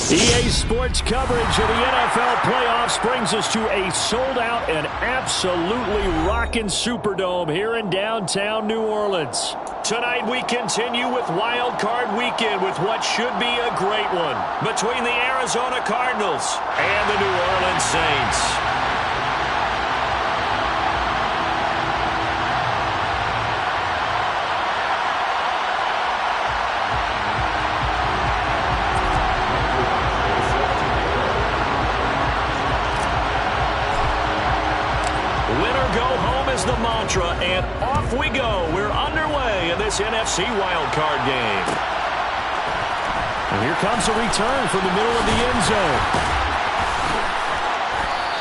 EA Sports coverage of the NFL playoffs brings us to a sold-out and absolutely rocking Superdome here in downtown New Orleans. Tonight we continue with Wild Card Weekend with what should be a great one between the Arizona Cardinals and the New Orleans Saints. The mantra, and off we go. We're underway in this NFC wildcard game. And here comes a return from the middle of the end zone.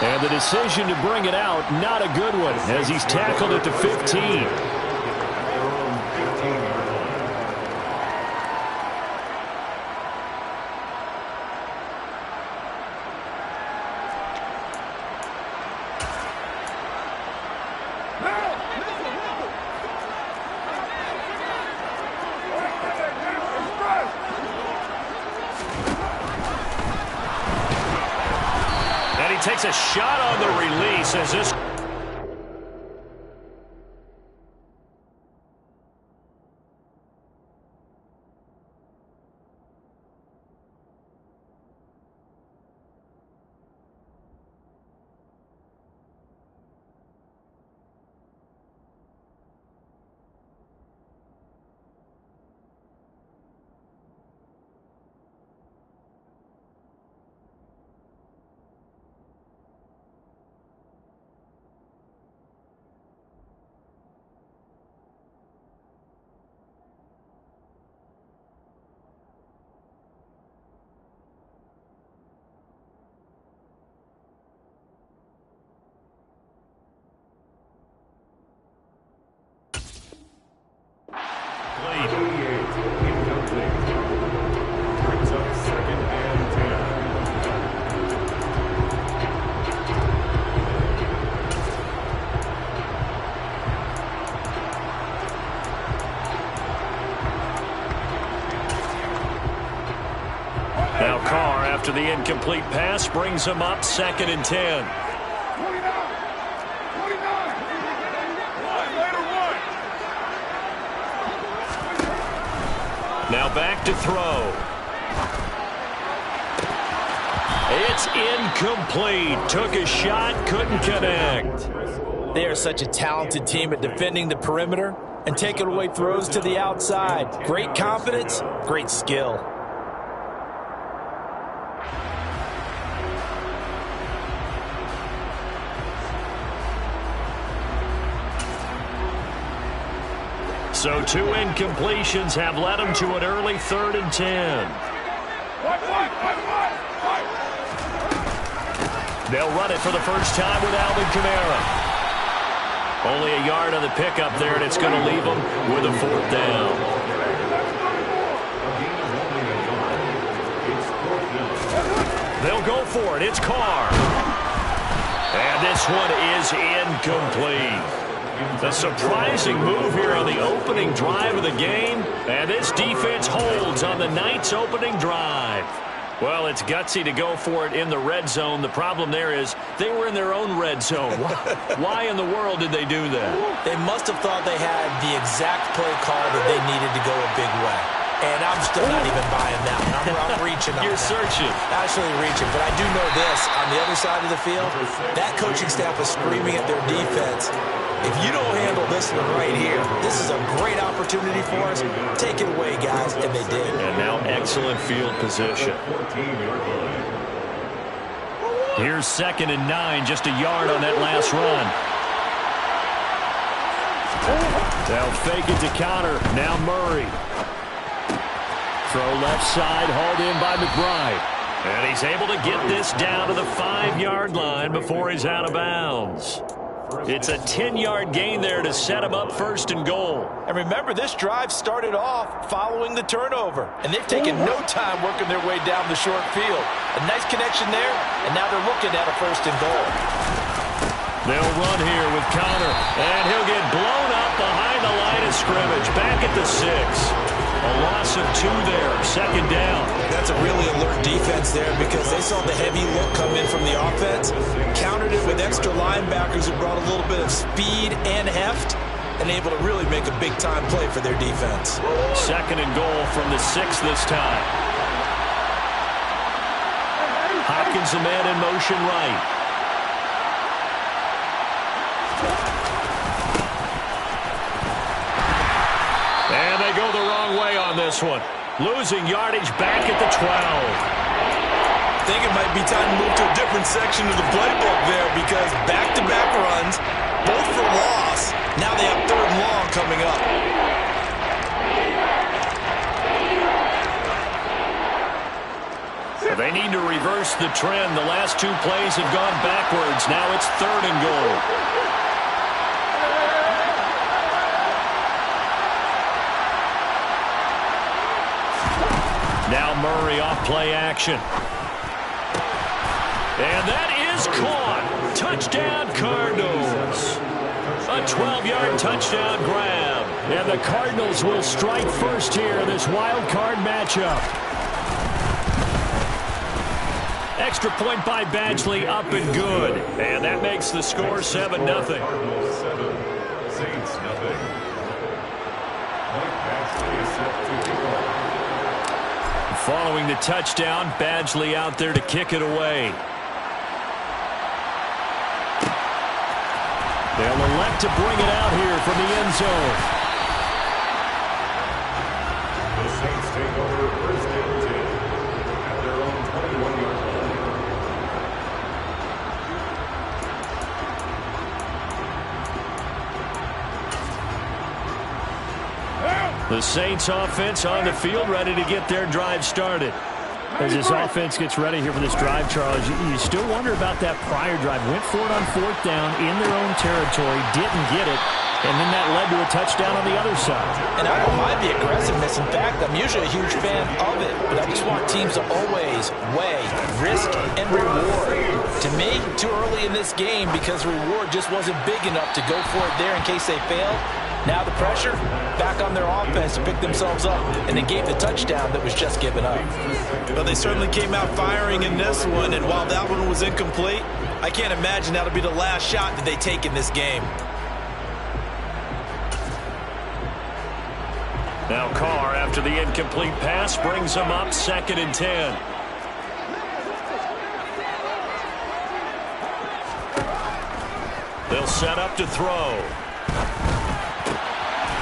And the decision to bring it out, not a good one, as he's tackled at the 15. Takes a shot on the release as this. Now Carr, after the incomplete pass, brings him up 2nd and 10. Now back to throw. It's incomplete. Took a shot, couldn't connect. They are such a talented team at defending the perimeter and taking away throws to the outside. Great confidence, great skill. So 2 incompletions have led him to an early 3rd and 10. They'll run it for the first time with Alvin Kamara. Only a yard on the pickup there, and it's going to leave them with a 4th down. They'll go for it. It's Carr. And this one is incomplete. A surprising move here on the opening drive of the game, and this defense holds on the night's opening drive. Well, it's gutsy to go for it in the red zone. The problem there is they were in their own red zone. Why in the world did they do that? They must have thought they had the exact play call that they needed to go a big way. And I'm still not even buying that one. I'm reaching on You're that. searching. Actually reaching. But I do know this. On the other side of the field, that coaching staff is screaming at their defense. If you don't handle this one right here, this is a great opportunity for us. Take it away, guys. And they did. And now excellent field position. Here's 2nd and 9, just a yard on that last run. They'll fake it to counter. Now Murray. Throw left side, hauled in by McBride. And he's able to get this down to the 5-yard line before he's out of bounds. It's a 10-yard gain there to set him up 1st and goal. And remember, this drive started off following the turnover. And they've taken no time working their way down the short field. A nice connection there, and now they're looking at a 1st and goal. They'll run here with Connor, and he'll get blown up behind the line of scrimmage, back at the 6. A loss of 2 there, 2nd down. That's a really alert defense there because they saw the heavy look come in from the offense, countered it with extra linebackers who brought a little bit of speed and heft, and able to really make a big-time play for their defense. 2nd and goal from the 6 this time. Hopkins, a man in motion right. And they go the wrong way on this one. Losing yardage back at the 12. I think it might be time to move to a different section of the playbook there because back-to-back runs, both for loss. Now they have 3rd and long coming up. They need to reverse the trend. The last 2 plays have gone backwards. Now it's 3rd and goal. Now Murray off play action. And that is caught. Touchdown Cardinals. A 12-yard touchdown grab. And the Cardinals will strike first here in this wild card matchup. Extra point by Badgley, up and good. And that makes the score 7-0. Following the touchdown, Badgley out there to kick it away. They'll elect to bring it out here from the end zone. The Saints take over 1st and 10 at their own 21-yard line. The Saints offense on the field, ready to get their drive started. As this offense gets ready here for this drive, Charles, you still wonder about that prior drive. Went for it on 4th down in their own territory, didn't get it, and then that led to a touchdown on the other side. And I don't mind the aggressiveness. In fact, I'm usually a huge fan of it, but I just want teams to always weigh risk and reward. To me, too early in this game because reward just wasn't big enough to go for it there in case they failed. Now the pressure back on their offense to pick themselves up and they gave the touchdown that was just given up. Well, they certainly came out firing in this one, and while that one was incomplete, I can't imagine that'll be the last shot that they take in this game. Now Carr, after the incomplete pass, brings them up 2nd and 10. They'll set up to throw.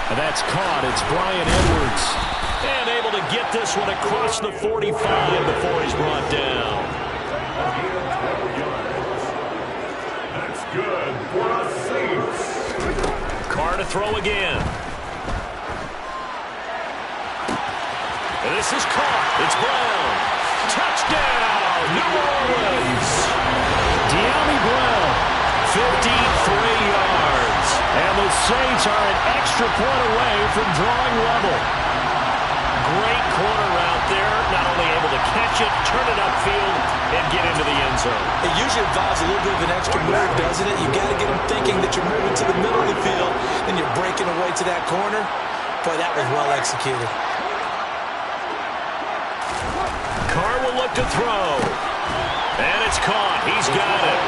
And that's caught. It's Brian Edwards. And able to get this one across the 45 before he's brought down. That's good for the Saints. Carr to throw again. And this is caught. It's Brown. Touchdown, New Orleans. De'Ami Brown, 53 yards. And the Saints are an extra point away from drawing level. Great corner out there. Not only able to catch it, turn it upfield, and get into the end zone. It usually involves a little bit of an extra move, doesn't it? You've got to get them thinking that you're moving to the middle of the field, and you're breaking away to that corner. Boy, that was well executed. Carr will look to throw. And it's caught. He's got it.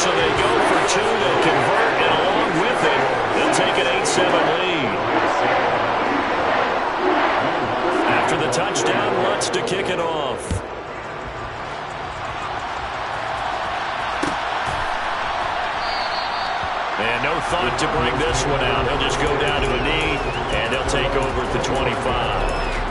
So they go for 2. They'll convert, and along with it, they'll take an 8-7 lead. After the touchdown, Lutz to kick it off. And no thought to bring this one out. He'll just go down to a knee, and they'll take over at the 25.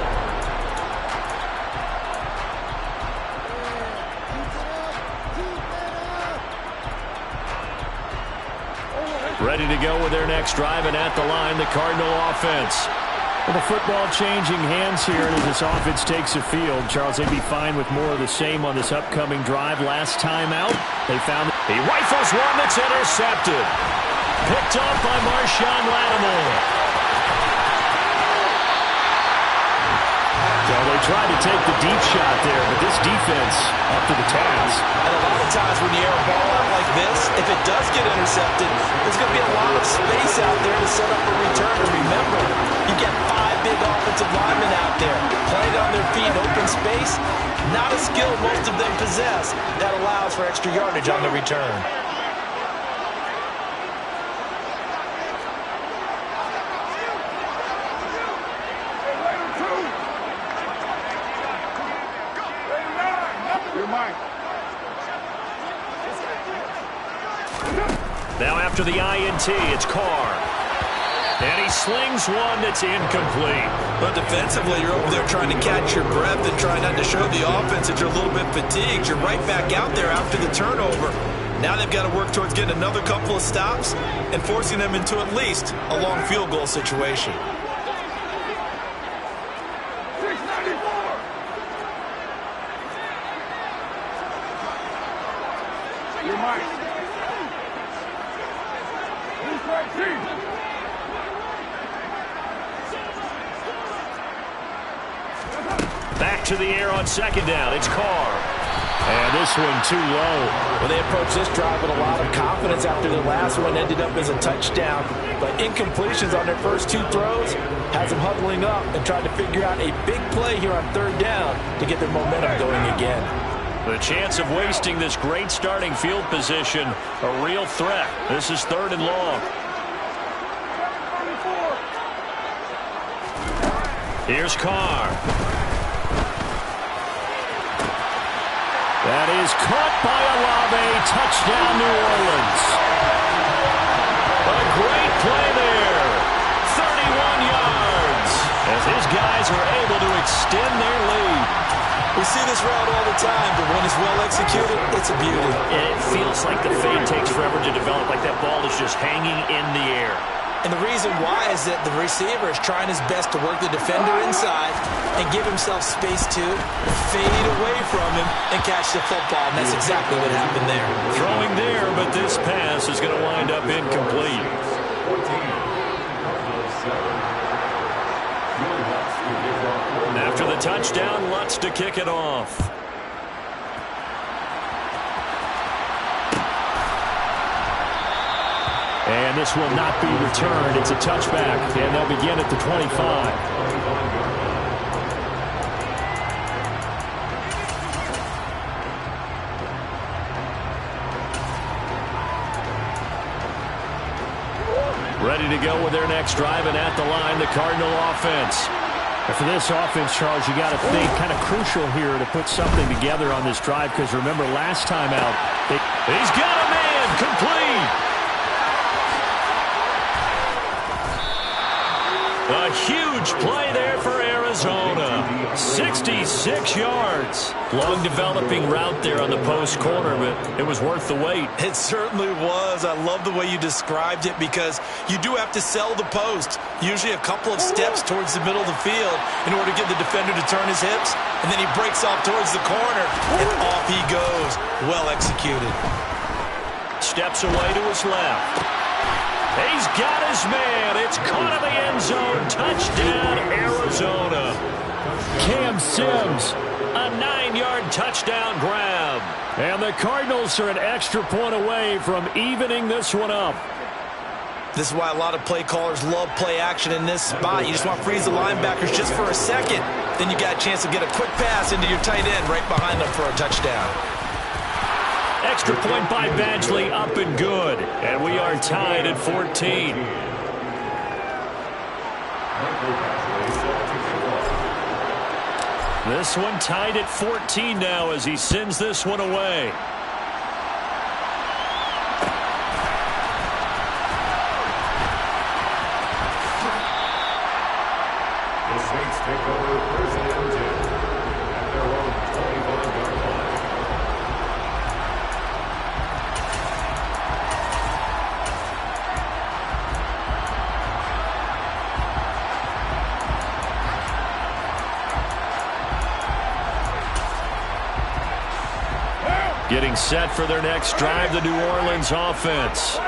Ready to go with their next drive, and at the line, the Cardinal offense. With the football changing hands here as this offense takes the field, Charles, they'd be fine with more of the same on this upcoming drive. Last time out, they found he rifles one that's intercepted. Picked up by Marshawn Lattimore. Well, they tried to take the deep shot there, but this defense up to the task. And a lot of times when you air a ball out like this, if it does get intercepted, there's going to be a lot of space out there to set up a return. And remember, not a skill most of them possess. That allows for extra yardage on the return. Now after the INT, it's Carr. And he slings one that's incomplete. But defensively, you're over there trying to catch your breath and trying not to show the offense that you're a little bit fatigued. You're right back out there after the turnover. Now they've got to work towards getting another couple of stops and forcing them into at least a long field goal situation. Back to the air on second down. It's Carr. And this one too low. Well, they approached this drive with a lot of confidence after the last one ended up as a touchdown. But incompletions on their first two throws has them huddling up and trying to figure out a big play here on third down to get their momentum going again. The chance of wasting this great starting field position, a real threat. This is third and long. Here's Carr. That is caught by Olave. Touchdown, New Orleans. A great play there. 31 yards. As his guys are able to extend their lead. We see this route all the time, but when it's well executed, it's a beauty. And it feels like the fade takes forever to develop, like that ball is just hanging in the air. And the reason why is that the receiver is trying his best to work the defender inside and give himself space to fade away from him and catch the football. And that's exactly what happened there. Throwing there, but this pass is going to wind up incomplete. After the touchdown, Lutz to kick it off. And this will not be returned. It's a touchback, and they'll begin at the 25. Ready to go with their next drive, and at the line, the Cardinal offense. And for this offense, Charles, you got to think kind of crucial here to put something together on this drive, because remember last time out, he's got a man complete. A huge play there for Arizona. 66 yards. Long developing route there on the post corner, but it was worth the wait. It certainly was. I love the way you described it because you do have to sell the post. Usually a couple of steps towards the middle of the field in order to get the defender to turn his hips. And then he breaks off towards the corner, and off he goes. Well executed. Steps away to his left. He's got his man. It's caught in the end zone. Touchdown, Arizona. Cam Sims, a 9-yard touchdown grab. And the Cardinals are an extra point away from evening this one up. This is why a lot of play callers love play action in this spot. You just want to freeze the linebackers just for a second. Then you got a chance to get a quick pass into your tight end right behind them for a touchdown. Extra point by Badgley, up and good. And we are tied at 14. This one tied at 14 now as he sends this one away. The Saints take over first and 10 at their own 25-yard line. Getting set for their next drive, the New Orleans offense.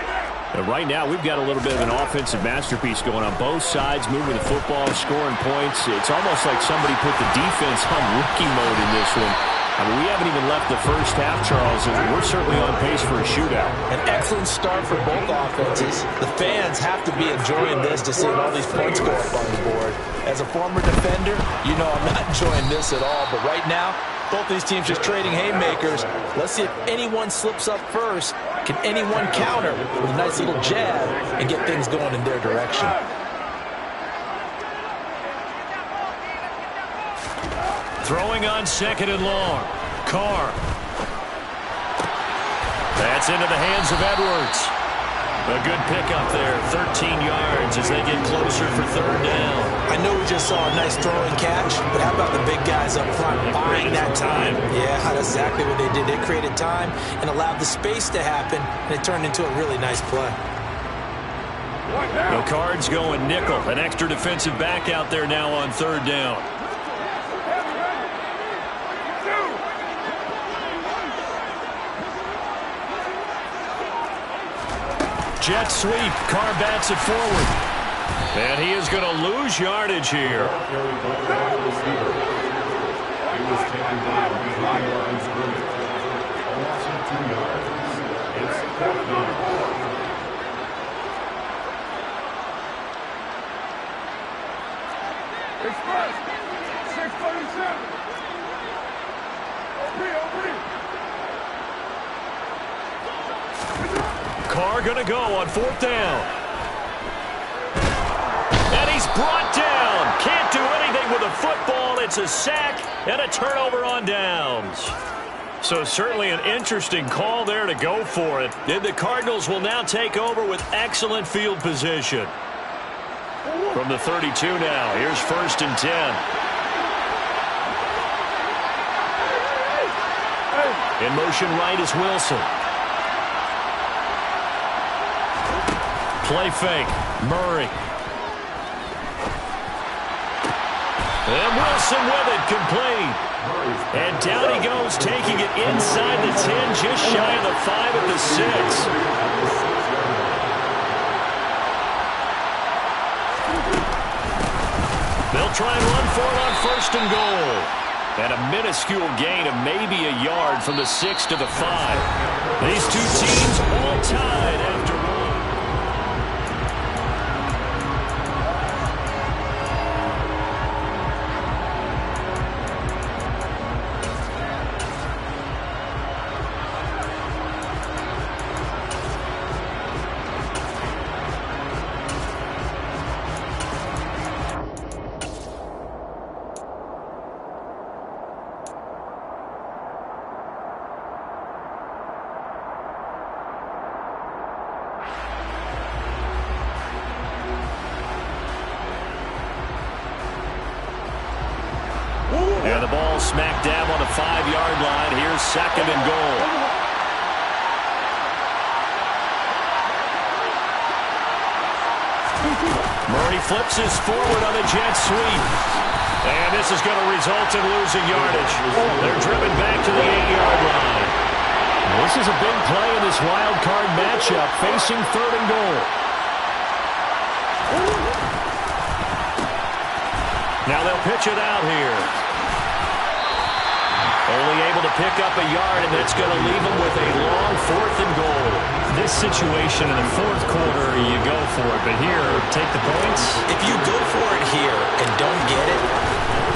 And right now, we've got a little bit of an offensive masterpiece going on both sides, moving the football, scoring points. It's almost like somebody put the defense on rookie mode in this one. I mean, we haven't even left the first half, Charles, and we're certainly on pace for a shootout. An excellent start for both offenses. The fans have to be enjoying this to see all these points go up on the board. As a former defender, you know I'm not enjoying this at all, but right now, Both these teams just trading haymakers. Let's see if anyone slips up first. Can anyone counter with a nice little jab and get things going in their direction? Throwing on second and long. Carr. That's into the hands of Edwards. A good pickup there, 13 yards as they get closer for third down. I know we just saw a nice throwing catch, but how about the big guys up front buying that time? Yeah, that's exactly what they did. They created time and allowed the space to happen, and it turned into a really nice play. The Cards going nickel. An extra defensive back out there now on third down. Jet sweep. Carr bats it forward. And he is going to lose yardage here. He was taken down 5 yards early. A loss of 2 yards. It's 4th down. Express 637. Carr going to go on 4th down. And he's brought down. Can't do anything with a football. It's a sack and a turnover on downs. So certainly an interesting call there to go for it. And the Cardinals will now take over with excellent field position. From the 32 now, here's 1st and 10. In motion right is Wilson. Play fake. Murray. And Wilson with it. Complete. And down he goes, taking it inside the 10, just shy of the 5 at the 6. They'll try and run for it on 1st and goal. And a minuscule gain of maybe a yard from the 6 to the 5. These two teams all tied after one. And the ball smack dab on the 5-yard line. Here's 2nd and goal. Murray flips his forward on the jet sweep. And this is going to result in losing yardage. They're driven back to the 8-yard line. This is a big play in this wild card matchup, facing 3rd and goal. Now they'll pitch it out here. Only able to pick up a yard, and that's going to leave them with a long 4th and goal. This situation in the 4th quarter, you go for it. But here, take the points. If you go for it here and don't get it,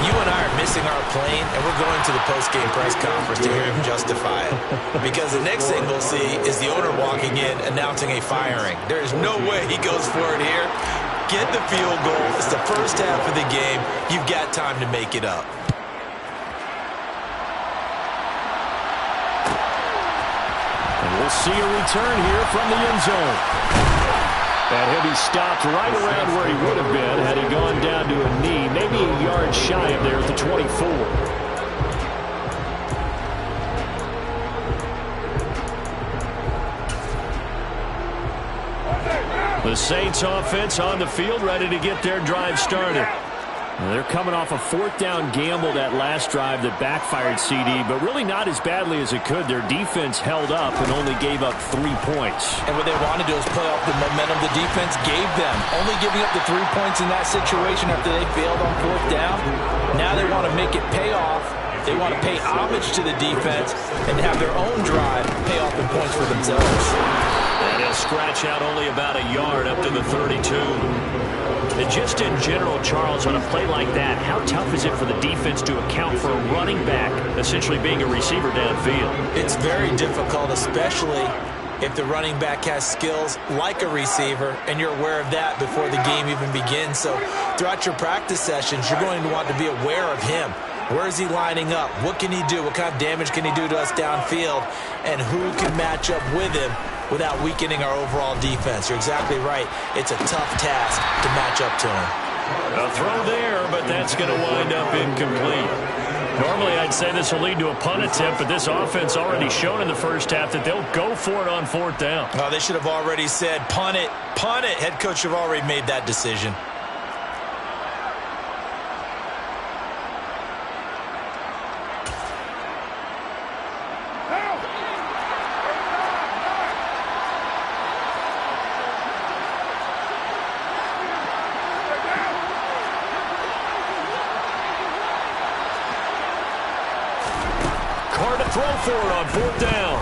you and I are missing our plane, and we're going to the post-game press conference to hear him justify it. Because the next thing we'll see is the owner walking in, announcing a firing. There is no way he goes for it here. Get the field goal. It's the first half of the game. You've got time to make it up. We'll see a return here from the end zone. And he'll be stopped right around where he would have been had he gone down to a knee, maybe a yard shy of there at the 24. The Saints offense on the field, ready to get their drive started. They're coming off a 4th down gamble that last drive that backfired, CD, but really not as badly as it could. Their defense held up and only gave up 3 points. And what they want to do is play off the momentum the defense gave them. Only giving up the 3 points in that situation after they failed on 4th down. Now they want to make it pay off. They want to pay homage to the defense and have their own drive pay off the points for themselves. And he'll scratch out only about a yard up to the 32. And just in general, Charles, on a play like that, how tough is it for the defense to account for a running back essentially being a receiver downfield? It's very difficult, especially if the running back has skills like a receiver, and you're aware of that before the game even begins. So throughout your practice sessions, you're going to want to be aware of him. Where is he lining up? What can he do? What kind of damage can he do to us downfield? And who can match up with him without weakening our overall defense? You're exactly right. It's a tough task to match up to him. A throw there, but that's going to wind up incomplete. Normally, I'd say this will lead to a punt attempt, but this offense already shown in the first half that they'll go for it on 4th down. Oh, they should have already said, punt it, punt it. Head coach should have already made that decision. Throw for it on 4th down.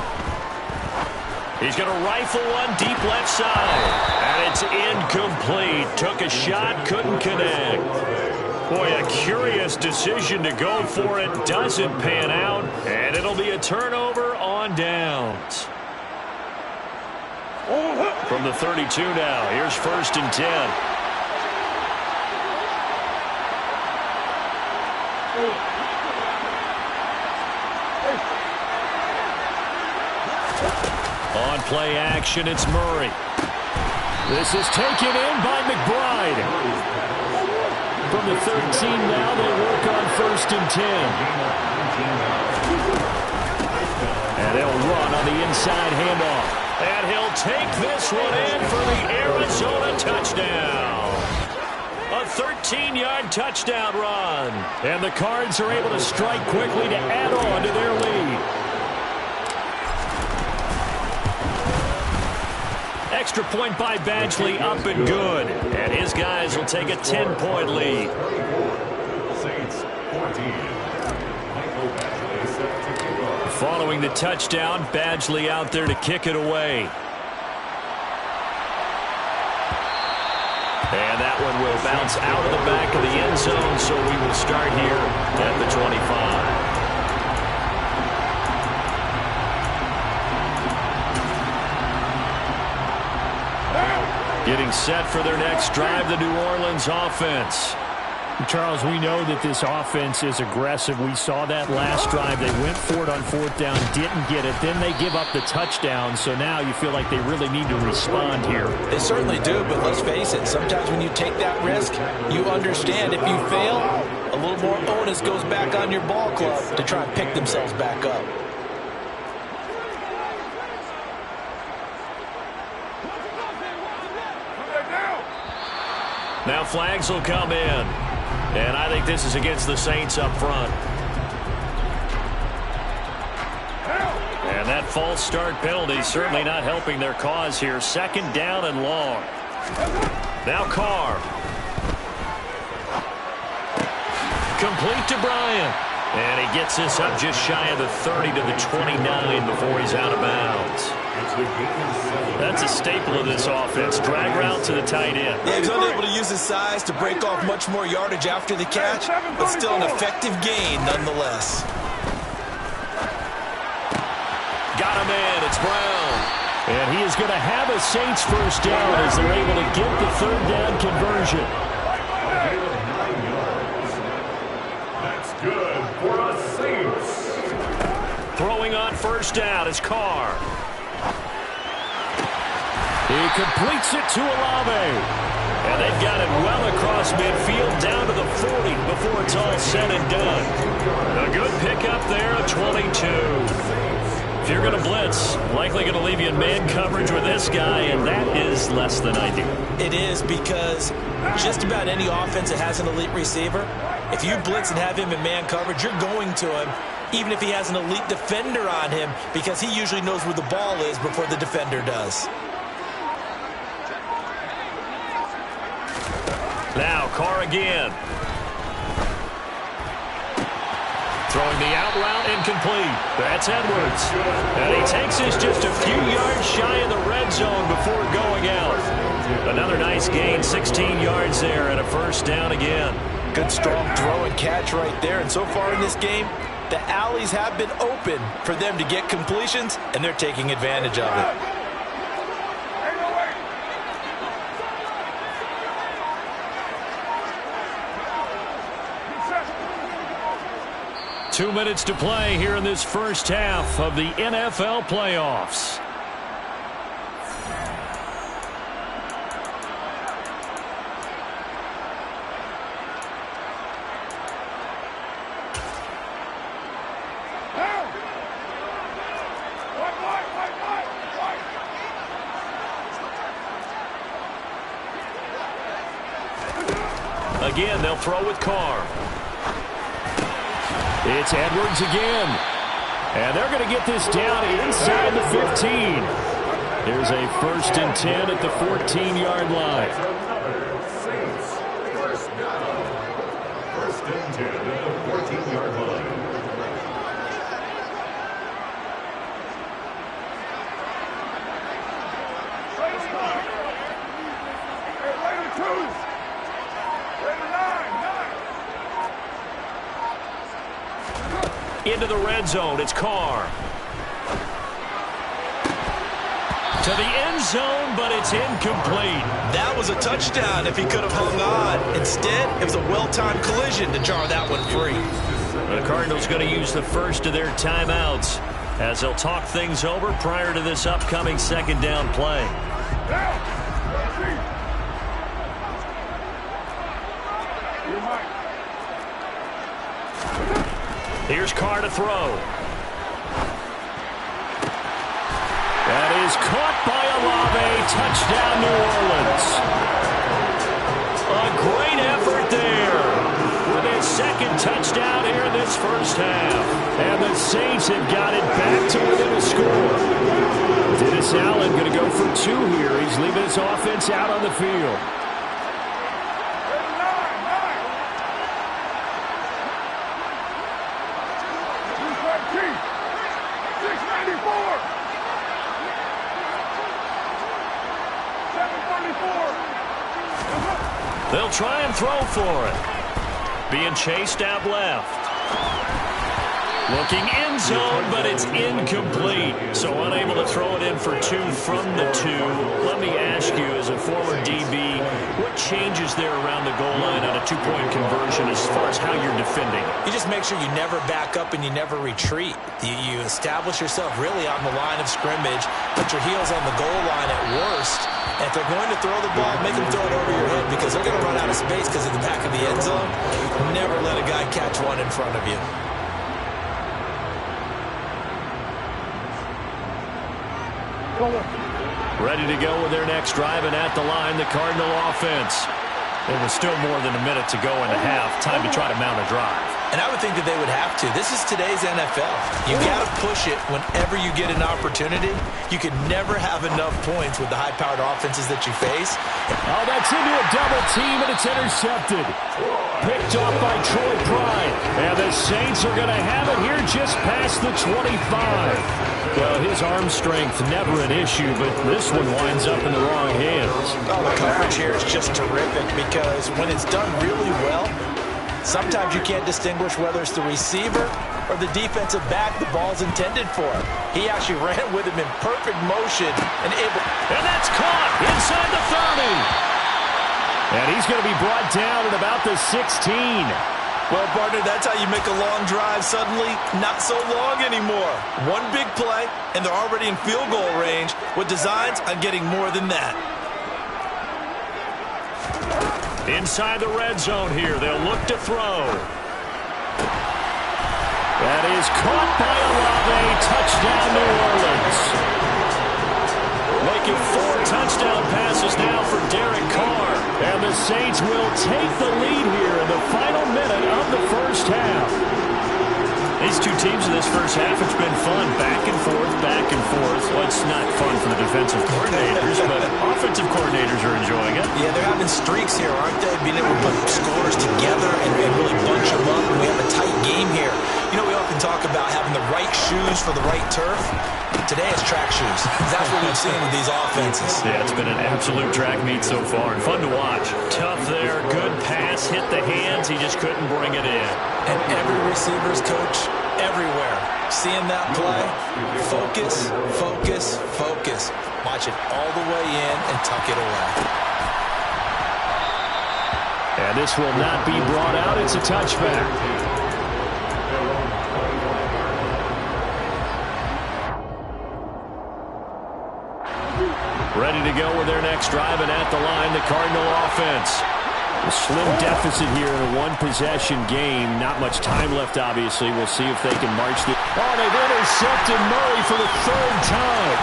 He's going to rifle one deep left side. And it's incomplete. Took a shot, couldn't connect. Boy, a curious decision to go for it. Doesn't pan out. And it'll be a turnover on downs. From the 32 now. Here's 1st and 10. On play action, it's Murray. This is taken in by McBride. From the 13 now, they work on 1st and 10. And they'll run on the inside handoff. And he'll take this one in for the Arizona touchdown. A 13-yard touchdown run. And the Cards are able to strike quickly to add on to their lead. Extra point by Badgley, up and good. And his guys will take a 10-point lead. Following the touchdown, Badgley out there to kick it away. And that one will bounce out of the back of the end zone, so we will start here at the 25. Getting set for their next drive, the New Orleans offense. Charles, we know that this offense is aggressive. We saw that last drive. They went for it on 4th down, didn't get it. Then they give up the touchdown. So now you feel like they really need to respond here. They certainly do, but let's face it. Sometimes when you take that risk, you understand if you fail, a little more onus goes back on your ball club to try and pick themselves back up. Now flags will come in. And I think this is against the Saints up front. And that false start penalty certainly not helping their cause here. 2nd down and long. Now Carr. Complete to Bryant. And he gets this up just shy of the 30 to the 29 before he's out of bounds. That's a staple of this offense. Drag route to the tight end. Yeah, he's unable to use his size to break off much more yardage after the catch, but still an effective gain nonetheless. Got him in. It's Brown. And he is going to have a Saints 1st down as they're able to get the 3rd down conversion. That's good for a Saints. Throwing on 1st down is Carr. He completes it to Olave. And they've got it well across midfield down to the 40 before it's all said and done. A good pickup there at 22. If you're going to blitz, likely going to leave you in man coverage with this guy, and that is less than ideal. It is, because just about any offense that has an elite receiver, if you blitz and have him in man coverage, you're going to him, even if he has an elite defender on him, because he usually knows where the ball is before the defender does. Now Carr again. Throwing the out route incomplete. That's Edwards. And he takes this just a few yards shy of the red zone before going out. Another nice gain, 16 yards there and a first down again. Good strong throw and catch right there. And so far in this game, the alleys have been open for them to get completions, and they're taking advantage of it. 2 minutes to play here in this first half of the NFL playoffs. Again, they'll throw with Carr. It's Edwards again. And they're going to get this down inside the 15. There's a 1st and 10 at the 14-yard line. First and 10 at the 14-yard line. Into the red zone, it's Carr. To the end zone, but it's incomplete. That was a touchdown if he could have hung on. Instead, it was a well-timed collision to jar that one free. The Cardinals going to use the first of their timeouts as they'll talk things over prior to this upcoming second down play. Here's Carr to throw. That is caught by Olave. Touchdown, New Orleans. A great effort there with his second touchdown here in this first half. And the Saints have got it back to within a score. Dennis Allen going to go for 2 here. He's leaving his offense out on the field. They'll try and throw for it. Being chased out left. Looking end zone, but it's incomplete. So unable to throw it in for 2 from the 2. Let me ask you, as a former DB, what changes there around the goal line on a 2-point conversion as far as how you're defending? You just make sure you never back up and you never retreat. You establish yourself really on the line of scrimmage, put your heels on the goal line at worst. And if they're going to throw the ball, make them throw it over your head because they're going to run out of space because of the back of the end zone. Never let a guy catch one in front of you. Ready to go with their next drive, and at the line, the Cardinal offense. There was still more than a minute to go in the half. Time to try to mount a drive. And I would think that they would have to. This is today's NFL. You got to push it whenever you get an opportunity. You can never have enough points with the high-powered offenses that you face. Oh, that's into a double team, and it's intercepted. Picked off by Troy Pride. And the Saints are going to have it here just past the 25. Well, his arm strength never an issue, but this one winds up in the wrong hands. Oh, the coverage here is just terrific because when it's done really well, sometimes you can't distinguish whether it's the receiver or the defensive back the ball's intended for. He actually ran with him in perfect motion and able. And that's caught inside the 30. And he's going to be brought down at about the 16. Well, partner, that's how you make a long drive suddenly not so long anymore. One big play, and they're already in field goal range with designs on getting more than that. Inside the red zone here, they'll look to throw. That is caught by Olave. Touchdown, New Orleans. Making 4 touchdown passes now for Derek Carr. And the Saints will take the lead here in the final minute of the first half. These two teams in this first half, it's been fun. Back and forth, back and forth. Well, it's not fun for the defensive coordinators, but offensive coordinators are enjoying it. Yeah, they're having streaks here, aren't they? Being able to put scores together and really bunch them up. And we have a tight game here. You know, we often talk about having the right shoes for the right turf. today is track shoes. That's what we've seen with these offenses. Yeah, it's been an absolute track meet so far, and fun to watch. Tough there, good pass, hit the hands, he just couldn't bring it in. And every receiver's coach everywhere, seeing that play, focus, focus, focus. Watch it all the way in and tuck it away. And this will not be brought out. It's a touchback. Ready to go with their next drive, and at the line, the Cardinal offense. A slim deficit here in a one-possession game. Not much time left, obviously. We'll see if they can march the... Oh, they've intercepted Murray for the third time.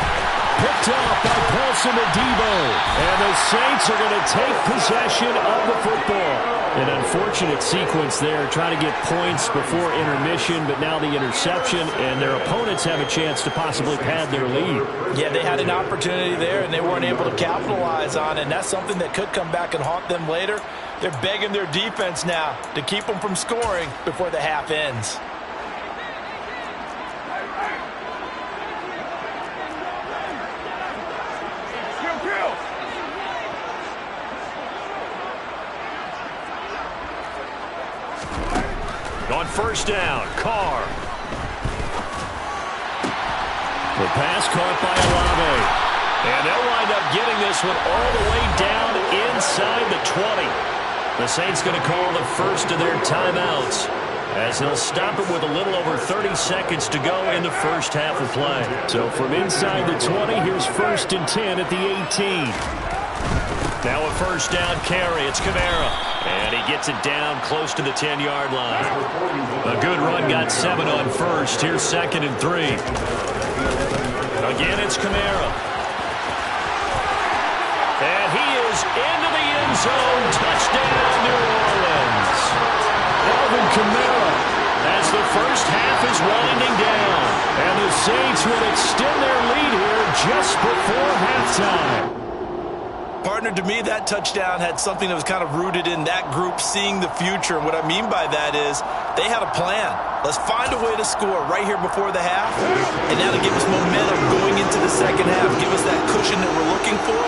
Picked off by Paulson Adebo. And the Saints are going to take possession of the football. An unfortunate sequence there, trying to get points before intermission, but now the interception, and their opponents have a chance to possibly pad their lead. Yeah, they had an opportunity there, and they weren't able to capitalize on it, and that's something that could come back and haunt them later. They're begging their defense now to keep them from scoring before the half ends. On first down, Carr. The pass caught by Olave. And they'll wind up getting this one all the way down inside the 20. The Saints going to call the first of their timeouts, as they'll stop it with a little over 30 seconds to go in the first half of play. So from inside the 20, here's 1st and 10 at the 18. Now a first down carry. It's Kamara. And he gets it down close to the 10-yard line. A good run got 7 on first. Here's 2nd and 3. Again, it's Kamara. And he is into the end zone. Touchdown, New Orleans. Alvin Kamara, as the first half is winding down. And the Saints will extend their lead here just before halftime. Partner, to me, that touchdown had something that was kind of rooted in that group seeing the future. And what I mean by that is they had a plan. Let's find a way to score right here before the half. And now to give us momentum going into the second half, give us that cushion that we're looking for.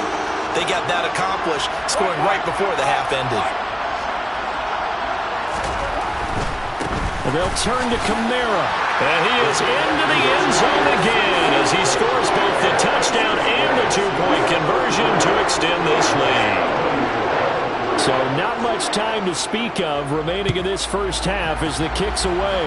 They got that accomplished, scoring right before the half ended. And they'll turn to Kamara. And he is into the end zone again as he scores both the touchdown and the two-point conversion to extend this lead. So not much time to speak of remaining in this first half as the kick's away.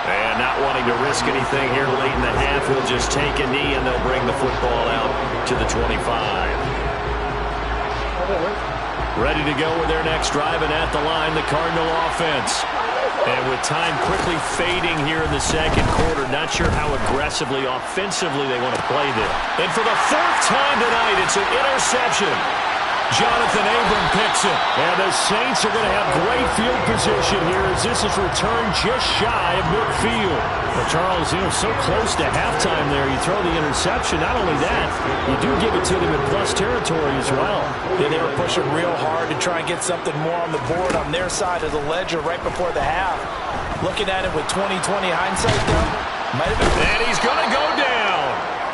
And not wanting to risk anything here late in the half, he'll just take a knee and they'll bring the football out to the 25. Ready to go with their next drive, and at the line, the Cardinal offense. And with time quickly fading here in the second quarter, not sure how aggressively, offensively they want to play this. And for the 4th time tonight, it's an interception. Jonathan Abram picks it. And the Saints are going to have great field position here as this is returned just shy of midfield. Well, Charles, so close to halftime there. You throw the interception. Not only that, you do give it to them in plus territory as well. Yeah, they were pushing real hard to try and get something more on the board on their side of the ledger right before the half. Looking at it with 20/20 hindsight, though, might have been... And he's going to go down.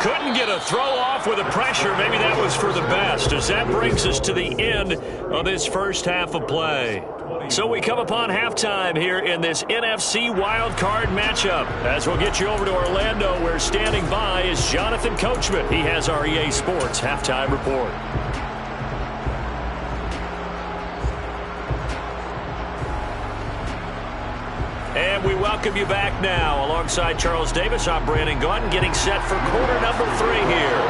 Couldn't get a throw off with the pressure. Maybe that was for the best, as that brings us to the end of this first half of play. So we come upon halftime here in this NFC WildCard matchup, as we'll get you over to Orlando, where standing by is Jonathan Coachman. He has our EA Sports halftime report. And we welcome you back now. Alongside Charles Davis, I'm Brandon Gaudin, getting set for quarter number 3 here.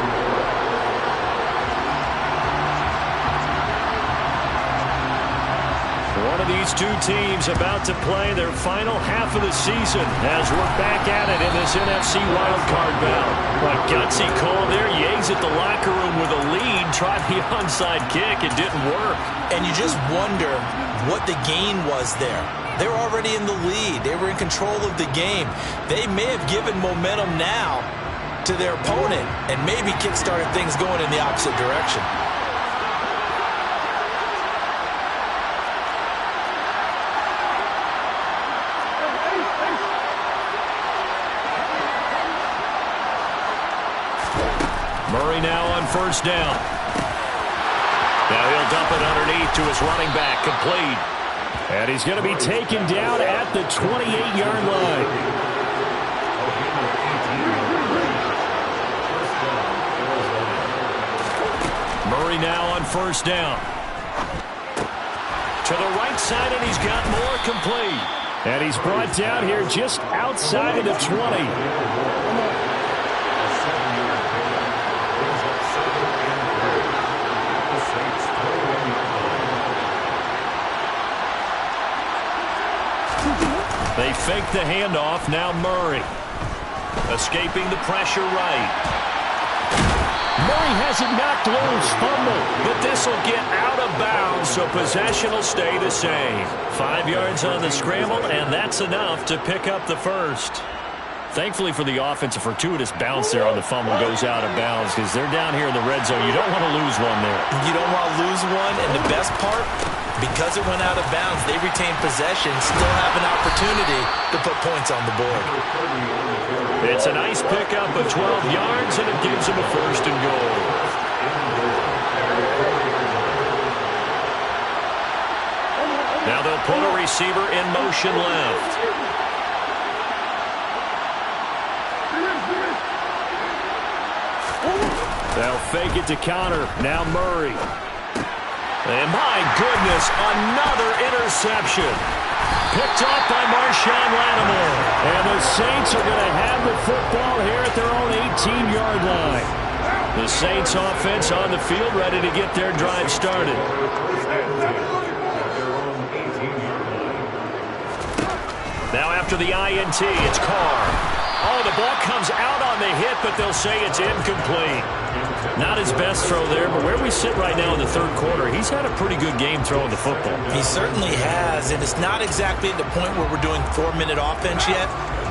One of these two teams about to play their final half of the season as we're back at it in this NFC wildcard bout. A gutsy call there. Yates at the locker room with a lead. Tried the onside kick. It didn't work. And you just wonder what the gain was there. They were already in the lead. They were in control of the game. They may have given momentum now to their opponent and maybe kick-started things going in the opposite direction. first down. Now he'll dump it underneath to his running back, complete. And he's going to be taken down at the 28-yard line. Murray now on first down. To the right side, and he's got more, complete. And he's brought down here just outside of the 20. They fake the handoff. Now Murray. Escaping the pressure right. Murray has it knocked loose. Fumble. But this will get out of bounds, so possession will stay the same. 5 yards on the scramble, and that's enough to pick up the first. Thankfully for the offense, a fortuitous bounce there on the fumble goes out of bounds because they're down here in the red zone. You don't want to lose one there. You don't want to lose one, and the best part, because it went out of bounds, they retain possession, still have an opportunity to put points on the board. It's a nice pickup of 12 yards, and it gives them a first and goal. Now they'll put a receiver in motion left. They'll fake it to counter. Now Murray. And my goodness, another interception. Picked off by Marshawn Lattimore. And the Saints are going to have the football here at their own 18-yard line. The Saints offense on the field, ready to get their drive started. Now after the INT, it's Carr. Oh, the ball comes out on the hit, but they'll say it's incomplete. Not his best throw there, but where we sit right now in the third quarter, he's had a pretty good game throwing the football. He certainly has, and it's not exactly at the point where we're doing 4-minute offense yet,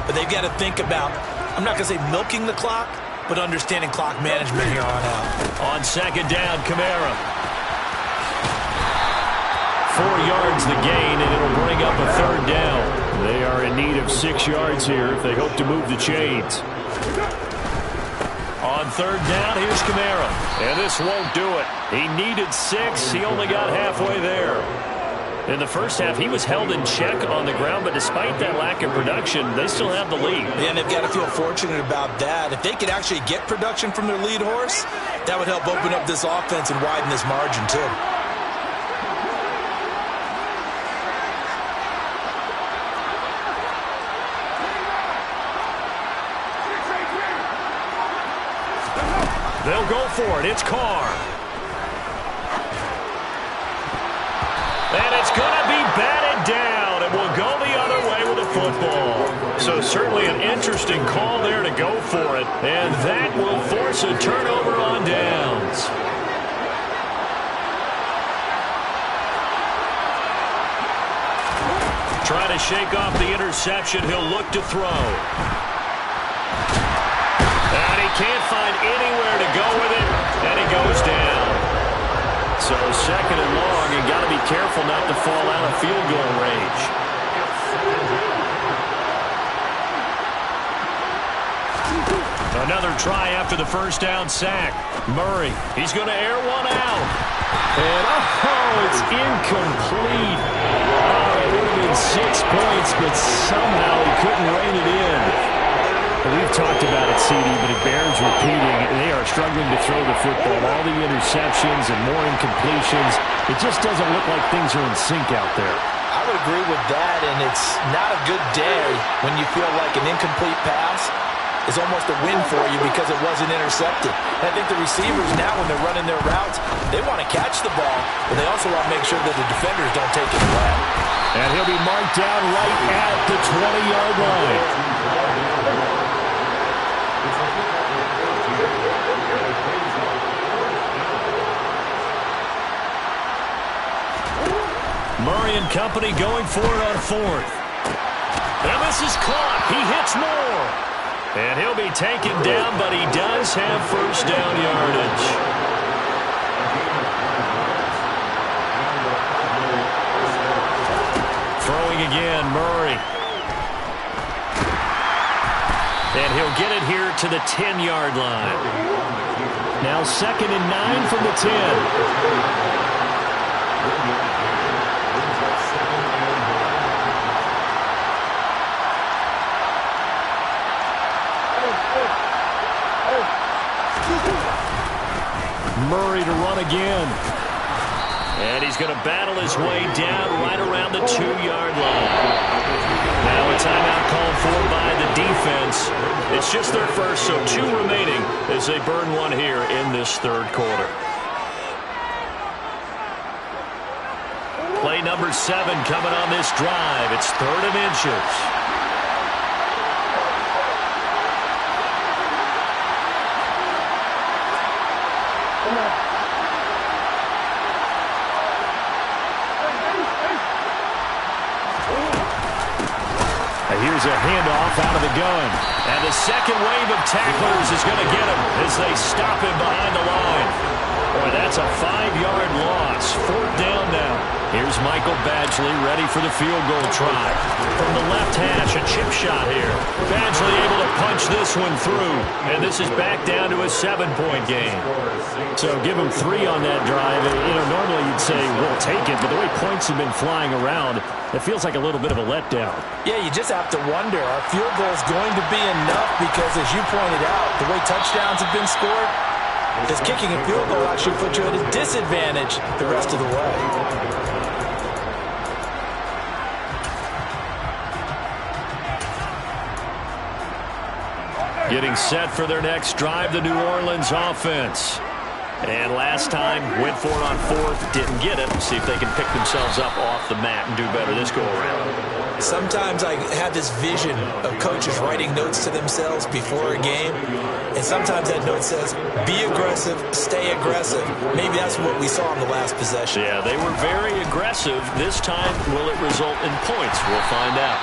but they've got to think about, I'm not going to say milking the clock, but understanding clock management here on out. On second down, Kamara. 4 yards the gain, and it'll bring up a third down. They are in need of 6 yards here if they hope to move the chains. On third down, here's Kamara. And this won't do it. He needed 6. He only got halfway there. In the first half, he was held in check on the ground, but despite that lack of production, they still have the lead. And they've got to feel fortunate about that. If they could actually get production from their lead horse, that would help open up this offense and widen this margin, too. They'll go for it. It's Carr. And it's going to be batted down. It will go the other way with the football. So certainly an interesting call there to go for it. And that will force a turnover on downs. Trying to shake off the interception. He'll look to throw. And he can't find anywhere to go with it, and he goes down. So second and long, you got to be careful not to fall out of field goal range. Another try after the first down sack. Murray, he's going to air one out. And it's incomplete. Oh, it would have been 6 points, but somehow he couldn't rein it in. We've talked about it, CD, but it bears repeating. They are struggling to throw the football. All the interceptions and more incompletions. It just doesn't look like things are in sync out there. I would agree with that, and it's not a good day when you feel like an incomplete pass is almost a win for you because it wasn't intercepted. And I think the receivers now, when they're running their routes, they want to catch the ball, but they also want to make sure that the defenders don't take it away. And he'll be marked down right at the 20-yard line. Murray and company going for it on fourth. And this is caught. He hits more. And he'll be taken down, but he does have first down yardage. Throwing again, Murray. And he'll get it here to the 10-yard line. Now 2nd and 9 from the 10. Murray to run again. And he's going to battle his way down right around the 2-yard line. Now a timeout called for by the defense. It's just their first, so 2 remaining as they burn one here in this 3rd quarter. Play number 7 coming on this drive. It's 3rd and inches. Here's a handoff out of the gun. And the second wave of tacklers is going to get him as they stop him behind the line. Boy, that's a 5-yard loss. 4th down now. Here's Michael Badgley ready for the field goal try. From the left hash, a chip shot here. Badgley able to punch this one through. And this is back down to a 7-point game. So give him 3 on that drive. Normally you'd say, we'll take it. But the way points have been flying around, it feels like a little bit of a letdown. Yeah, you just have to wonder, are field goals going to be enough? Because as you pointed out, the way touchdowns have been scored, this kicking a field goal actually put you at a disadvantage the rest of the way. Getting set for their next drive, the New Orleans offense. And last time, went for it on 4th, didn't get it. See if they can pick themselves up off the mat and do better this go-around. Sometimes I have this vision of coaches writing notes to themselves before a game, and sometimes that note says, be aggressive, stay aggressive. Maybe that's what we saw in the last possession. Yeah, they were very aggressive. This time, will it result in points? We'll find out.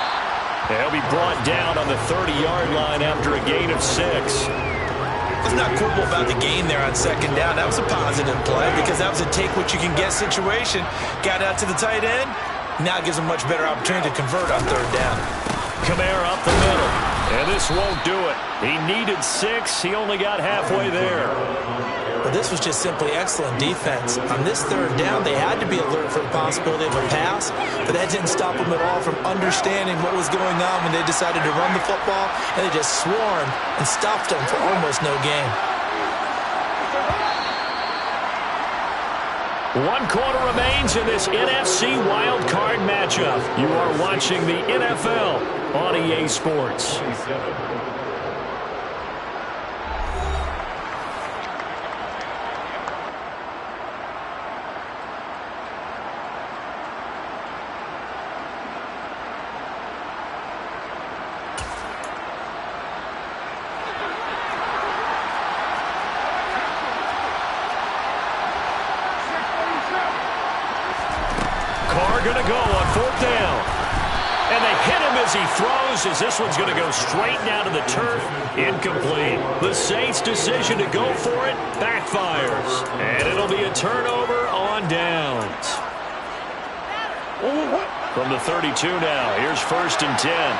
He'll be brought down on the 30-yard line after a gain of 6. It's not quibble about the gain there on 2nd down. That was a positive play because that was a take-what-you-can-get situation. Got out to the tight end. Now gives him a much better opportunity to convert on 3rd down. Kamara up the middle. And this won't do it. He needed 6. He only got halfway there. But this was just simply excellent defense. On this 3rd down, they had to be alert for the possibility of a pass, but that didn't stop them at all from understanding what was going on when they decided to run the football, and they just swarmed and stopped them for almost no gain. 1 quarter remains in this NFC WildCard matchup. You are watching the NFL on EA Sports. Going to go on 4th down. And they hit him as he throws, as this one's going to go straight down to the turf. Incomplete. The Saints' decision to go for it backfires. And it'll be a turnover on downs. From the 32 now, here's 1st and 10.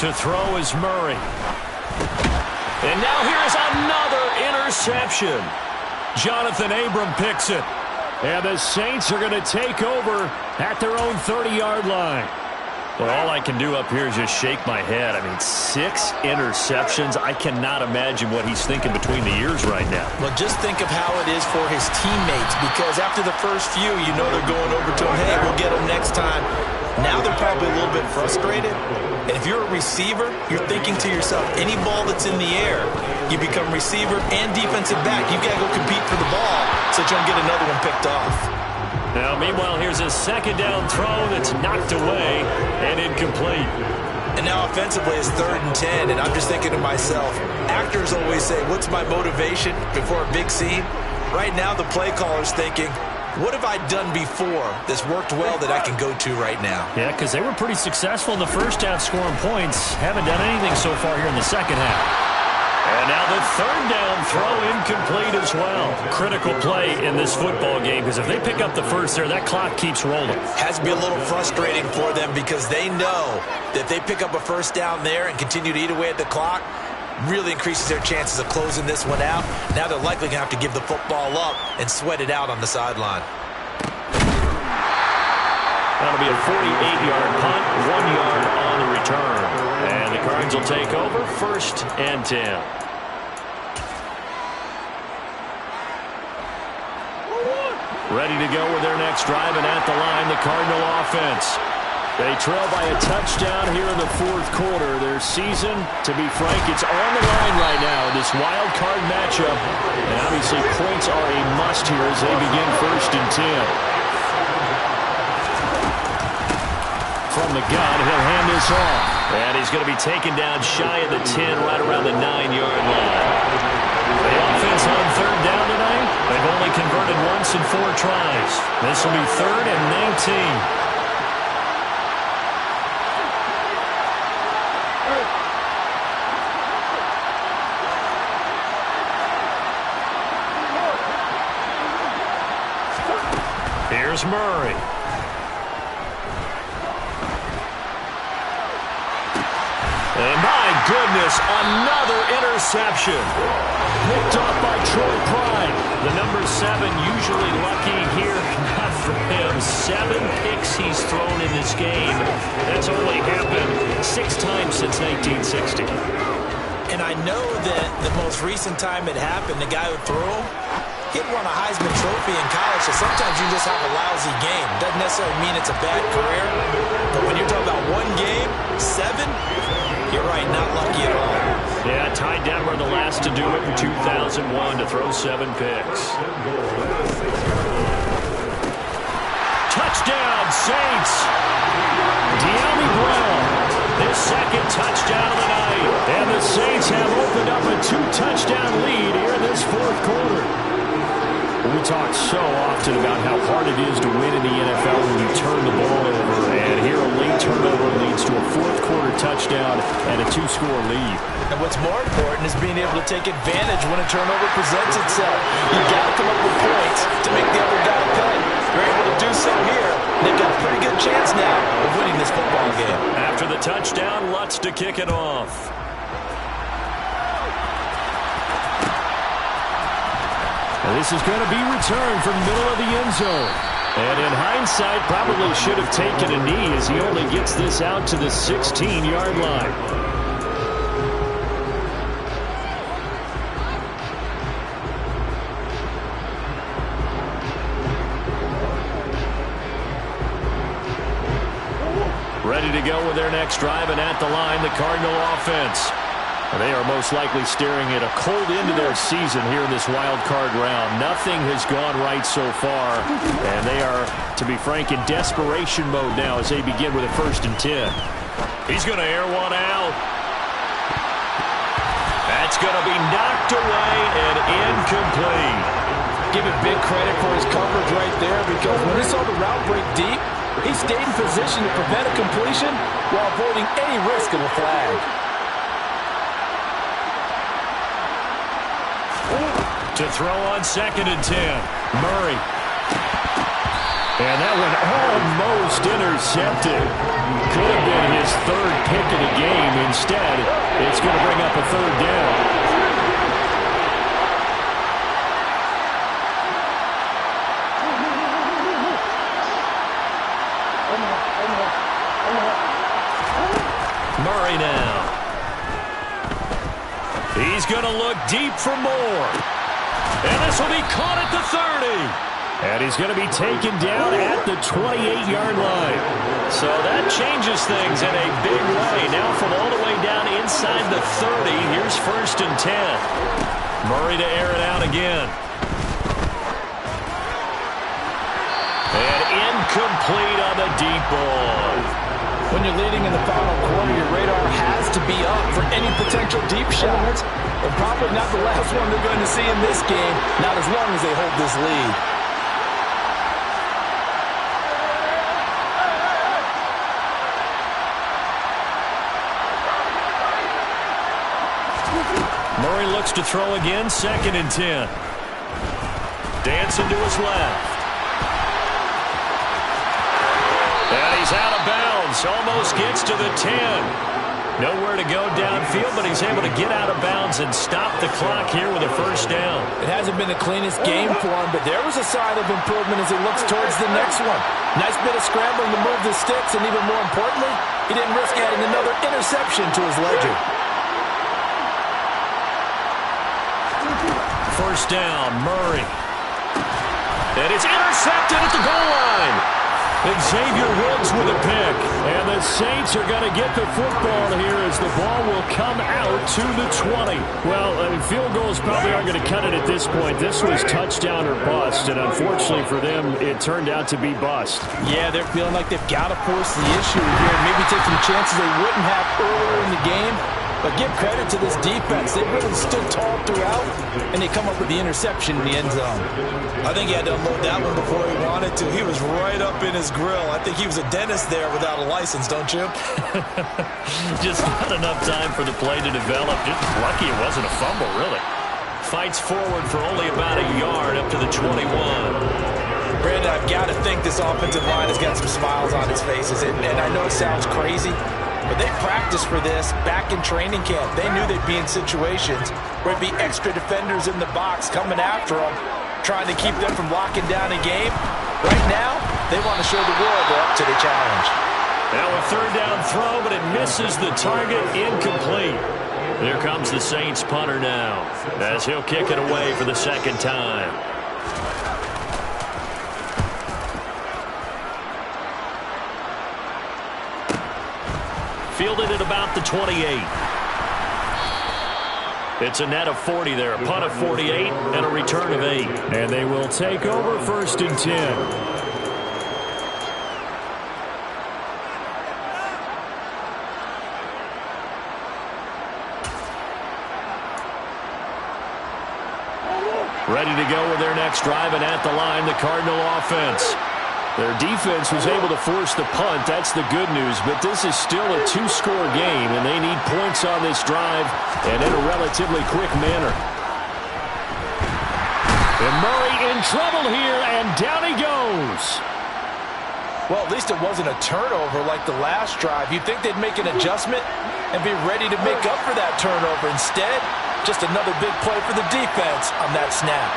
To throw is Murray. And now here's another interception. Jonathan Abram picks it. And the Saints are going to take over at their own 30-yard line. Well, all I can do up here is just shake my head. I mean, 6 interceptions. I cannot imagine what he's thinking between the ears right now. Well, just think of how it is for his teammates, because after the first few, you know they're going over to him, hey, we'll get him next time. Now they're probably a little bit frustrated. And if you're a receiver, you're thinking to yourself, any ball that's in the air, you become receiver and defensive back. You've got to go compete for the ball so that you don't get another one picked off. Now, meanwhile, here's a 2nd down throw that's knocked away and incomplete. And now offensively it's 3rd and 10, and I'm just thinking to myself, actors always say, what's my motivation before a big scene? Right now the play caller's thinking, what have I done before that's worked well that I can go to right now? Yeah, because they were pretty successful in the first half scoring points. Haven't done anything so far here in the second half. And now the third down throw incomplete as well. Critical play in this football game because if they pick up the first there, that clock keeps rolling. Has to be a little frustrating for them because they know that if they pick up a first down there and continue to eat away at the clock, really increases their chances of closing this one out. Now they're likely going to have to give the football up and sweat it out on the sideline. That'll be a 48-yard punt, 1 yard on the return. And the Cards will take over, 1st and 10. Ready to go with their next drive, and at the line, the Cardinal offense. They trail by a touchdown here in the 4th quarter. Their season, to be frank, it's on the line right now in this wild card matchup. And obviously points are a must here as they begin 1st and 10. From the gun, he'll hand this off. And he's going to be taken down shy of the 10, right around the 9-yard line. The offense on 3rd down tonight, they've only converted once in 4 tries. This will be 3rd and 19. Here's Murray. And my goodness, another interception. Picked off by Troy Pride. The number 7 usually lucky here. Not for him. 7 picks he's thrown in this game. That's only happened 6 times since 1960. And I know that the most recent time it happened, the guy who threw him, he'd won a Heisman Trophy in college, so sometimes you just have a lousy game. Doesn't necessarily mean it's a bad career, but when you're talking about 1 game, 7, you're right, not lucky at all. Yeah, Ty Detmer the last to do it in 2001 to throw 7 picks. Touchdown, Saints! De'Ami Brown, his 2nd touchdown of the night. And the Saints have opened up a 2-touchdown lead here in this 4th quarter. We talk so often about how hard it is to win in the NFL when you turn the ball over. And here a late turnover leads to a 4th quarter touchdown and a 2-score lead. And what's more important is being able to take advantage when a turnover presents itself. You've got to come up with points to make the other guy pay. They're able to do so here. They've got a pretty good chance now of winning this football game. After the touchdown, Lutz to kick it off. And this is going to be returned from the middle of the end zone. And in hindsight, probably should have taken a knee as he only gets this out to the 16-yard line. Ready to go with their next drive, and at the line, the Cardinal offense. They are most likely staring at a cold end to their season here in this wild card round. Nothing has gone right so far, and they are, to be frank, in desperation mode now as they begin with a 1st and 10. He's going to air one out. That's going to be knocked away and incomplete. Give it big credit for his coverage right there, because when he saw the route break deep, he stayed in position to prevent a completion while avoiding any risk of a flag. To throw on 2nd and 10. Murray. And that one almost intercepted. Could have been his 3rd pick of the game. Instead, it's going to bring up a 3rd down. Murray now. He's going to look deep for more. And this will be caught at the 30. And he's going to be taken down at the 28-yard line. So that changes things in a big way. Now from all the way down inside the 30, here's 1st and 10. Murray to air it out again. And incomplete on the deep ball. When you're leading in the final quarter, your radar has to be up for any potential deep shots. And probably not the last one they're going to see in this game, not as long as they hold this lead. Murray Murray looks to throw again, 2nd and 10. Dancing to his left. And he's out of bounds. Almost gets to the 10. Nowhere to go downfield, but he's able to get out of bounds and stop the clock here with a 1st down. It hasn't been the cleanest game for him, but there was a sign of improvement as he looks towards the next one. Nice bit of scrambling to move the sticks, and even more importantly, he didn't risk adding another interception to his ledger. 1st down, Murray. And it's intercepted at the goal line. Xavier Woods with a pick. And the Saints are going to get the football here as the ball will come out to the 20. Well, field goals probably aren't going to cut it at this point. This was touchdown or bust, and unfortunately for them, it turned out to be bust. Yeah, they're feeling like they've got to force the issue here. Maybe take some chances they wouldn't have earlier in the game. But give credit to this defense. They really stood tall throughout, and they come up with the interception in the end zone. I think he had to unload that one before he wanted to. He was right up in his grill. I think he was a dentist there without a license, don't you? Just not enough time for the play to develop. Just lucky it wasn't a fumble, really. Fights forward for only about a yard up to the 21. Brandon, I've got to think this offensive line has got some smiles on its faces. And I know it sounds crazy, but they practiced for this back in training camp. They knew they'd be in situations where it'd be extra defenders in the box coming after them, trying to keep them from locking down a game. Right now, they want to show the world they're up to the challenge. Now a 3rd down throw, but it misses the target, incomplete. Here comes the Saints punter now, as he'll kick it away for the 2nd time. Fielded at about the 28. It's a net of 40 there, a punt of 48, and a return of 8. And they will take over 1st and 10. Ready to go with their next drive, and at the line, the Cardinal offense. Their defense was able to force the punt. That's the good news, but this is still a 2-score game, and they need points on this drive and in a relatively quick manner. And Murray in trouble here, and down he goes. Well, at least it wasn't a turnover like the last drive. You'd think they'd make an adjustment and be ready to make up for that turnover. Instead, just another big play for the defense on that snap.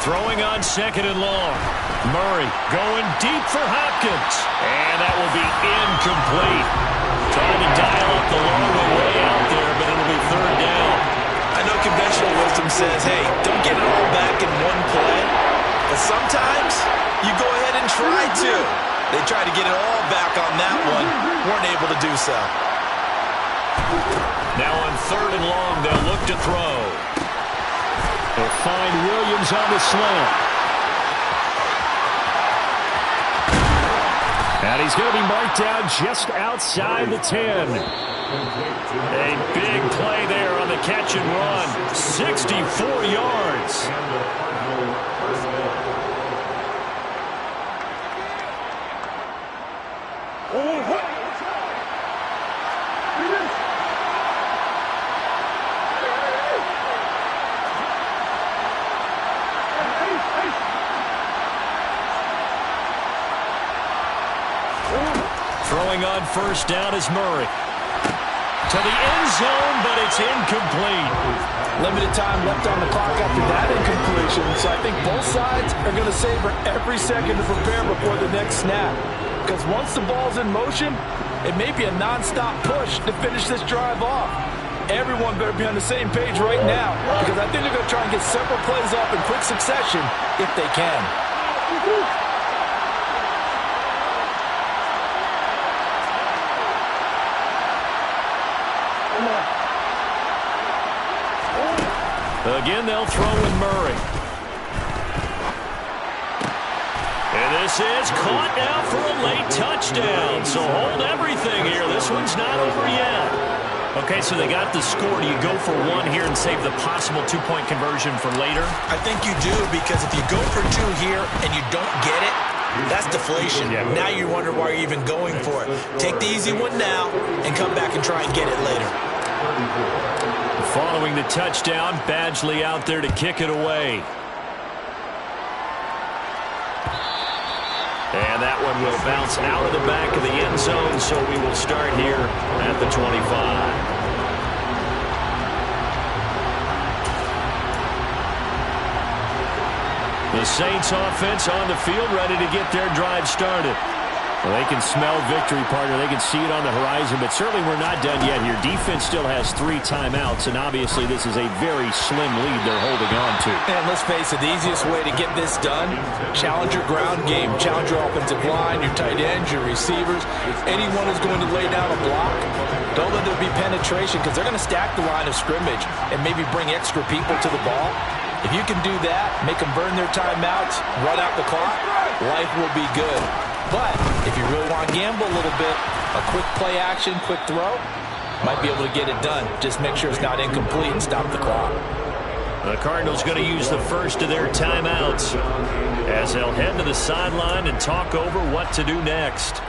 Throwing on 2nd and long. Murray going deep for Hopkins. And that will be incomplete. Trying to dial up the long way out there, but it'll be 3rd down. I know conventional wisdom says, hey, don't get it all back in one play. But sometimes you go ahead and try to. They tried to get it all back on that one. Weren't able to do so. Now on 3rd and long, they'll look to throw. They'll find Williams on the slant. And he's going to be marked down just outside the 10. A big play there on the catch and run. 64 yards. Throwing on 1st down is Murray. To the end zone, but it's incomplete. Limited time left on the clock after that incompletion, so I think both sides are going to savor every second to prepare before the next snap. Because once the ball's in motion, it may be a non-stop push to finish this drive off. Everyone better be on the same page right now, because I think they're going to try and get several plays off in quick succession if they can. Again, they'll throw with Murray. And this is caught now for a late touchdown. So hold everything here. This one's not over yet. Okay, so they got the score. Do you go for one here and save the possible two-point conversion for later? I think you do, because if you go for two here and you don't get it, that's deflation. Yeah. Now you wonder why you're even going for it. Take the easy one now and come back and try and get it later. Following the touchdown, Badgley out there to kick it away. And that one will bounce out of the back of the end zone, so we will start here at the 25. The Saints offense on the field, ready to get their drive started. Well, they can smell victory, partner. They can see it on the horizon, but certainly we're not done yet here. Defense still has 3 timeouts, and obviously this is a very slim lead they're holding on to. And let's face it, the easiest way to get this done, challenge your ground game, challenge your offensive line, your tight ends, your receivers, anyone who's going to lay down a block. Don't let there be penetration, because they're going to stack the line of scrimmage and maybe bring extra people to the ball. If you can do that, make them burn their timeouts, run out the clock, life will be good. But if you really want to gamble a little bit, a quick play action, quick throw, might be able to get it done. Just make sure it's not incomplete and stop the clock. The Cardinals going to use the first of their timeouts as they'll head to the sideline and talk over what to do next.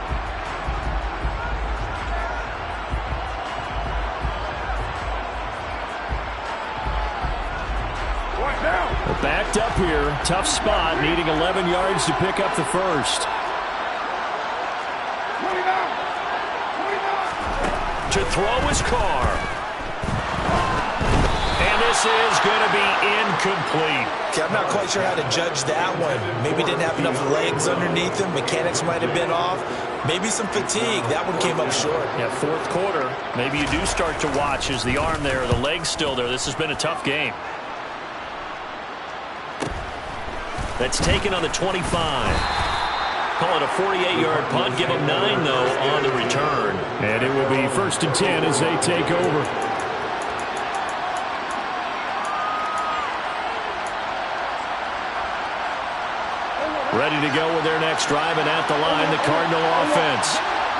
We're backed up here. Tough spot, needing 11 yards to pick up the first. To throw his Carr. And this is going to be incomplete. Okay, I'm not quite sure how to judge that one. Maybe didn't have enough legs underneath him. Mechanics might have been off. Maybe some fatigue. That one came up short. Yeah, fourth quarter. Maybe you do start to watch. Is the arm there, the leg's still there? This has been a tough game. That's taken on the 25. Call it a 48-yard punt. Give them 9, though, on the return. And it will be 1st and 10 as they take over. Ready to go with their next drive, and at the line, the Cardinal offense.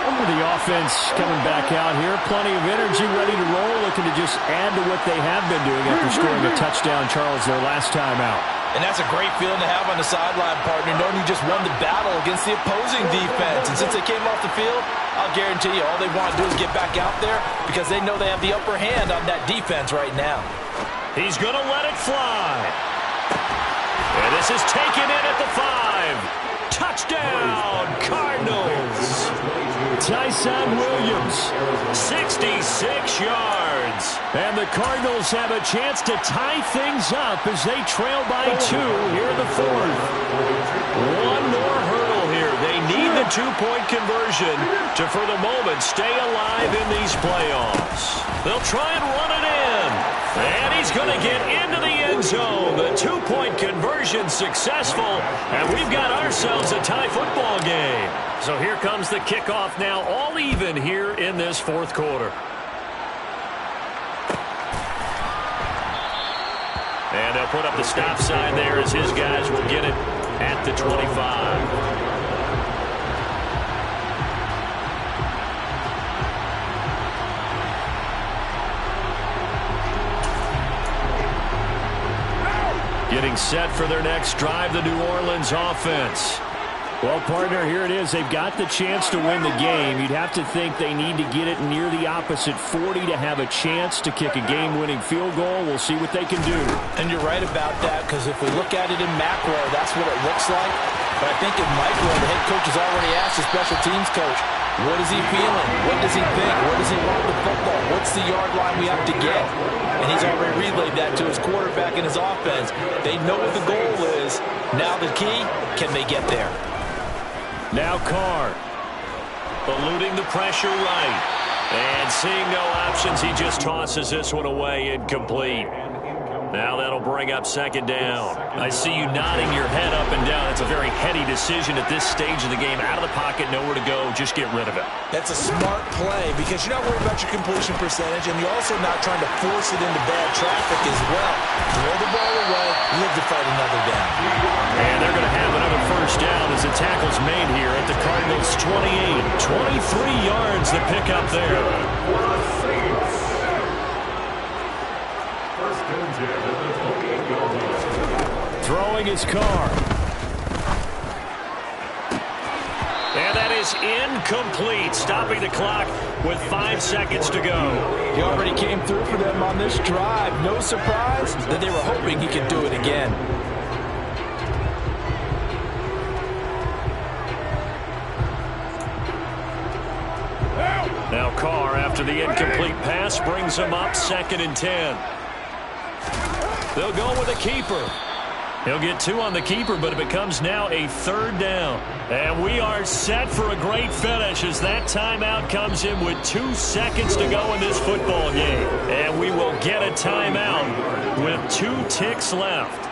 The offense coming back out here. Plenty of energy, ready to roll, looking to just add to what they have been doing after scoring a touchdown, Charles, their last time out. And that's a great feeling to have on the sideline, partner, knowing you just won the battle against the opposing defense. And since they came off the field, I'll guarantee you all they want to do is get back out there because they know they have the upper hand on that defense right now. He's going to let it fly. And this is taken in at the 5. Touchdown, Cardinals. Tyson Williams, 66 yards. And the Cardinals have a chance to tie things up as they trail by 2 here in the 4th. One more hurdle here. They need the 2-point conversion to, for the moment, stay alive in these playoffs. They'll try and run it in. And he's going to get into the end zone. The 2-point conversion successful. And we've got ourselves a tie football game. So here comes the kickoff now, all even here in this 4th quarter. And they'll put up the stop sign there as his guys will get it at the 25. Getting set for their next drive, the New Orleans offense. Well, partner, here it is. They've got the chance to win the game. You'd have to think they need to get it near the opposite 40 to have a chance to kick a game-winning field goal. We'll see what they can do. And you're right about that, because if we look at it in macro, that's what it looks like. But I think in micro, the head coach has already asked the special teams coach, what is he feeling? What does he think? Where does he want the football? What's the yard line we have to get? And he's already relayed that to his quarterback and his offense. They know what the goal is. Now the key, can they get there? Now Carr, eluding the pressure right. And seeing no options, he just tosses this one away, incomplete. Now that'll bring up 2nd down. I see you nodding your head up and down. It's a very heady decision at this stage of the game. Out of the pocket, nowhere to go. Just get rid of it. That's a smart play because you're not worried about your completion percentage, and you're also not trying to force it into bad traffic as well. Throw the ball away, live to fight another down. And they're going to have another 1st down as the tackle's made here at the Cardinals' 28. 23 yards to pick up there. Throwing his car. And that is incomplete, stopping the clock with 5 seconds to go. He already came through for them on this drive. No surprise that they were hoping he could do it again. Now Carr, after the incomplete pass, brings him up 2nd and 10. They'll go with a keeper. He'll get 2 on the keeper, but it becomes now a 3rd down. And we are set for a great finish as that timeout comes in with 2 seconds to go in this football game. And we will get a timeout with 2 ticks left.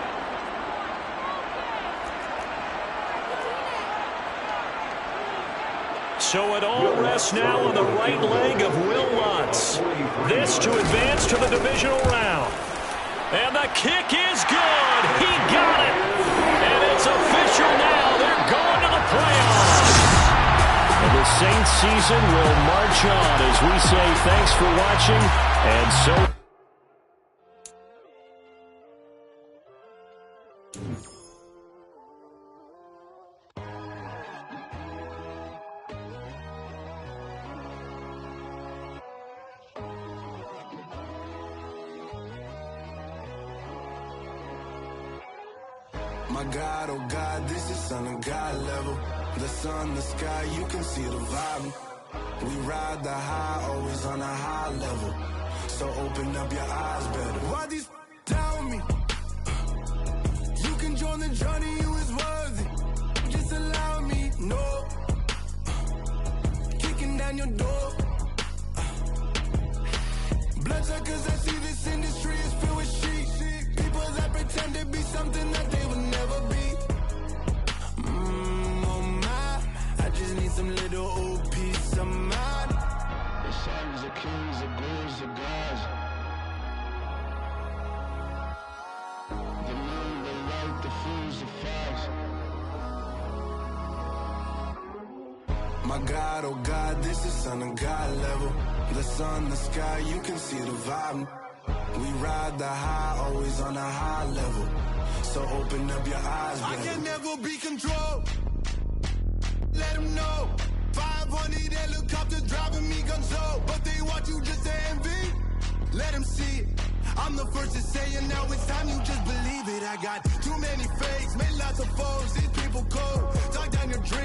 So it all rests now on the right leg of Will Lutz. This to advance to the divisional round. And the kick is good. He got it. And it's official now. They're going to the playoffs. And the Saints season will march on as we say thanks for watching. And so... My God, oh God, this is Son of God level. The sun, the sky, you can see the vibe. We ride the high, always on a high level. So open up your eyes better. Why these tell me? You can join the journey, you is worthy. Just allow me, no. Kicking down your door. Bloodsuckers, I see this industry is filled with sheep. People that pretend to be something that they will never be. Oh my, I just need some little old peace of mind. The sons of kings, the ghouls, the gods. The moon, the light, the fools, the facts. My God, oh God, this is Son of God level. The sun, the sky, you can see the vibe. We ride the high, always on a high level. So open up your eyes, baby. I can never be controlled. Let them know. 500 helicopters driving me gonzo. But they want you just to envy. Let them see it. I'm the first to say it, now it's time you just believe it. I got too many fakes, made lots of foes. These people cold. Talk down your dreams.